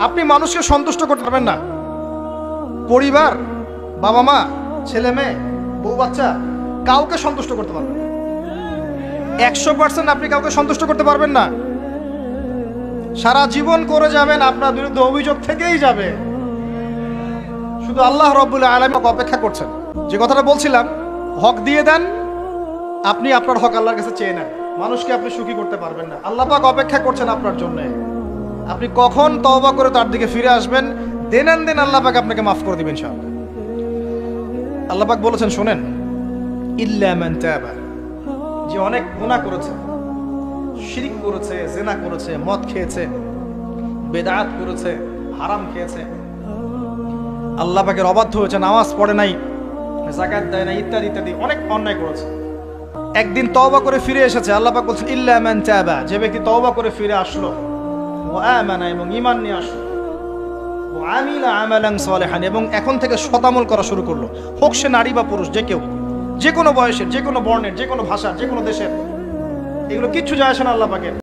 আপনি মানুষকে সন্তুষ্ট করতে পারবেন না। পরিবার, বাবা মা, ছেলে মেয়ে, বউ বাচ্চা, কাউকে সন্তুষ্ট করতে পারবেন না। 100% আপনি কাউকে সন্তুষ্ট করতে পারবেন না। সারা জীবন করে যাবেন, আপনার বিরুদ্ধে অভিযোগ থেকেই যাবে। শুধু আল্লাহ রাব্বুল আলামিন অপেক্ষা করছেন। যে কথাটা বলছিলাম, হক দিয়ে দেন, আপনি আপনার হক আল্লাহর কাছে চেয়ে নেন। মানুষকে আপনি সুখী করতে পারবেন না। আল্লাহ পাক অপেক্ষা করছেন আপনার জন্য। আপনি কখন তওবা করে তার দিকে ফিরে আসবেন, দেন আল্লাহ পাক আপনাকে মাফ করে দিবেন ইনশাআল্লাহ। আল্লাহ পাক বলেছেন, শোনেন, ইল্লা মান তাবা, যে অনেক গুনাহ করেছে, শিরক করেছে, জিনা করেছে, মদ খেয়েছে, বেদাত করেছে, হারাম খেয়েছে, আল্লাহ পাকের অবাধ্য হয়েছে, নামাজ পড়ে নাই, যাকাত দেয় না, ইত্যাদি ইত্যাদি অনেক অন্যায় করেছে, একদিন তওবা করে ফিরে এসেছে। আল্লাহ পাক বলছেন, ইল্লা মান তাবা, যে ব্যক্তি তওবা করে ফিরে আসলো, ওয়া আমানা, এবং ঈমান নিয়ে আসলো, ওয়া আমিলা আমালান সালিহান, এবং এখন থেকে সৎ আমল করা শুরু করলো, হোক সে নারী বা পুরুষ, যে কেউ, যে কোনো বয়সের, যে কোনো বর্ণের, যে কোনো ভাষার, যে কোনো দেশের, এগুলো কিচ্ছু যায় আসে না আল্লাহ পাকের।